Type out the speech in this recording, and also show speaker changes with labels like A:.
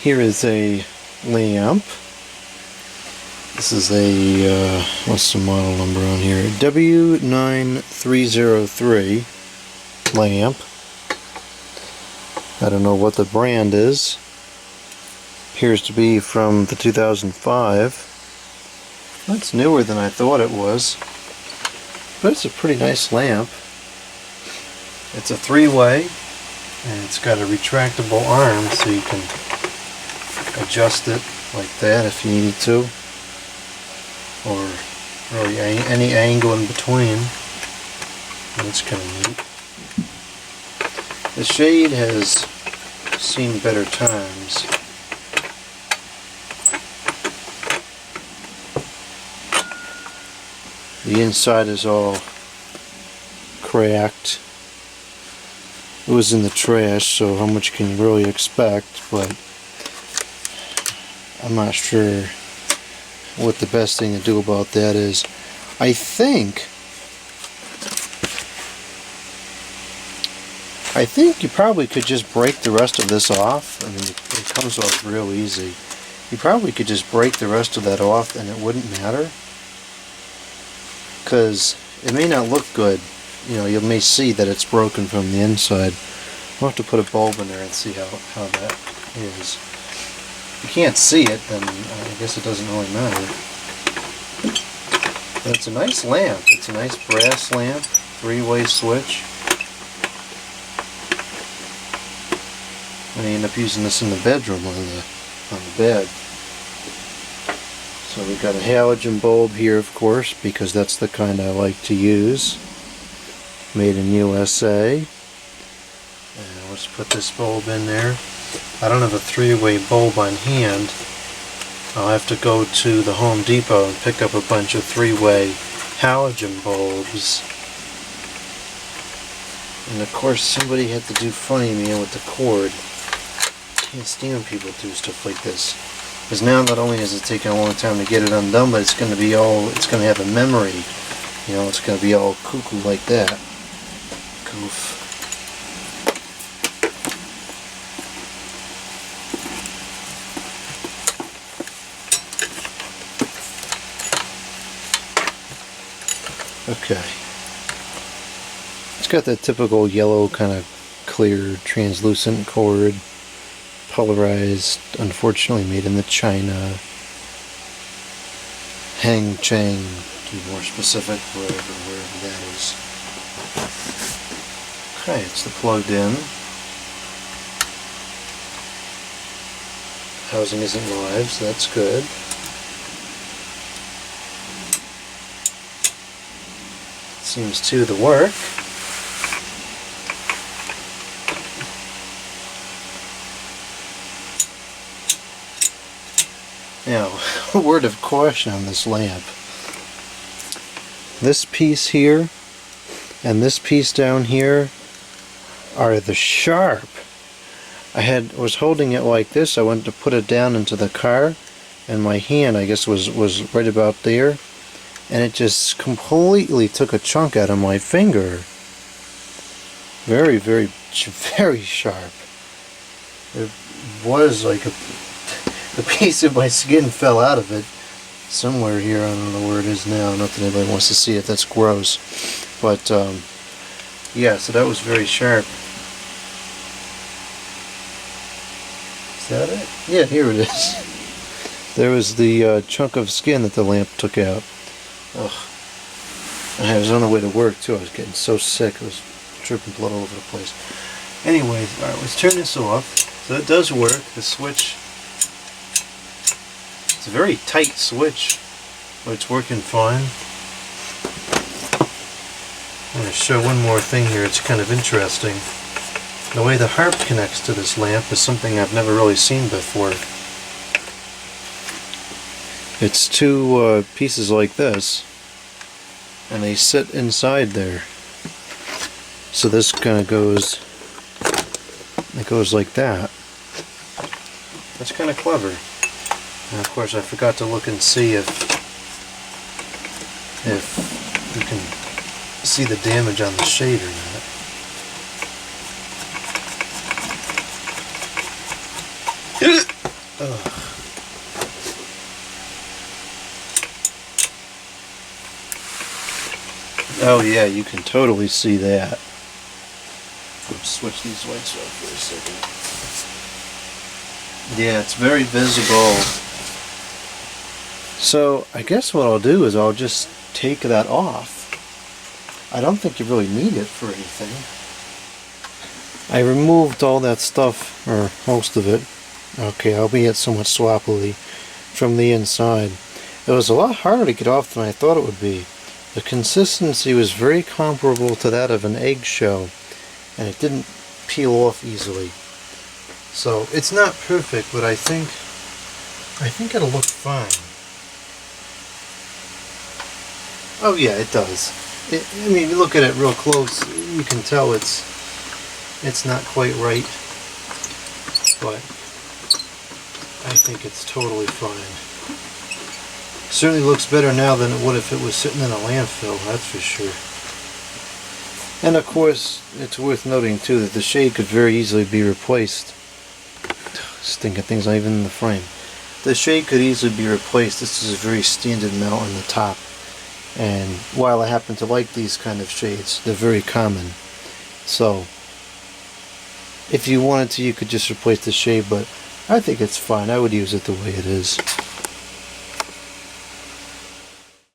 A: Here is a lamp. This is a, what's the model number on here? W9303 lamp. I don't know what the brand is. Appears to be from the 2005. That's newer than I thought it was. But it's a pretty nice lamp. It's a three-way, and it's got a retractable arm so you can adjust it like that if you needed to, or really any angle in between. That's kind of neat. The shade has seen better times. The inside is all cracked. It was in the trash, so how much can you really expect, but I'm not sure what the best thing to do about that is. I think you probably could just break the rest of this off. I mean, it comes off real easy. You probably could just break the rest of that off and it wouldn't matter, because it may not look good. You know, you may see that it's broken from the inside. We'll have to put a bulb in there and see how that is. If you can't see it, then I guess it doesn't really matter. But it's a nice lamp. It's a nice brass lamp, three-way switch. I end up using this in the bedroom on the bed. So we've got a halogen bulb here, of course, because that's the kind I like to use. Made in USA. And let's put this bulb in there. I don't have a three-way bulb on hand. I'll have to go to the Home Depot and pick up a bunch of three-way halogen bulbs. And of course somebody had to do funny me with the cord. I can't stand when people do stuff like this. Because now not only is it taking a long time to get it undone, but it's going to have a memory. You know, it's going to be all cuckoo like that. Goof. Okay. It's got that typical yellow kind of clear translucent cord, polarized, unfortunately made in the China. Hang Chang, to be more specific, wherever that is. Okay, it's plugged in. Housing isn't live, so that's good. Seems to work. Now, a word of caution on this lamp. This piece here and this piece down here are the sharp. I was holding it like this. I went to put it down into the car, and my hand, I guess, was right about there, and it just completely took a chunk out of my finger. Very, very, very sharp. It was like a piece of my skin fell out of it somewhere here. I don't know where it is now. Not that anybody wants to see it. That's gross. But yeah, so that was very sharp. Is that it? Yeah, here it is. There was the chunk of skin that the lamp took out. Ugh. I was on the way to work too. I was getting so sick. I was dripping blood all over the place. Anyways, alright, let's turn this off. So it does work. The switch, it's a very tight switch, but it's working fine. I'm going to show one more thing here. It's kind of interesting. The way the harp connects to this lamp is something I've never really seen before. It's two pieces like this, and they sit inside there. So this kind of goes, it goes like that. That's kind of clever. And of course I forgot to look and see if you can see the damage on the shade or not. Ugh. Oh yeah, you can totally see that. Let's switch these lights off for a second. Yeah, it's very visible. So I guess what I'll do is I'll just take that off. I don't think you really need it for anything. I removed all that stuff, or most of it. Okay, albeit it somewhat sloppily, from the inside. It was a lot harder to get off than I thought it would be. The consistency was very comparable to that of an eggshell, and it didn't peel off easily. So it's not perfect, but I think it'll look fine. Oh yeah, it does. I mean, you look at it real close, you can tell it's not quite right, but I think it's totally fine. Certainly looks better now than it would if it was sitting in a landfill, that's for sure. And of course, it's worth noting too that the shade could very easily be replaced. Stinking things not even in the frame. The shade could easily be replaced. This is a very standard mount on the top. And while I happen to like these kind of shades, they're very common. So, if you wanted to, you could just replace the shade, but I think it's fine. I would use it the way it is.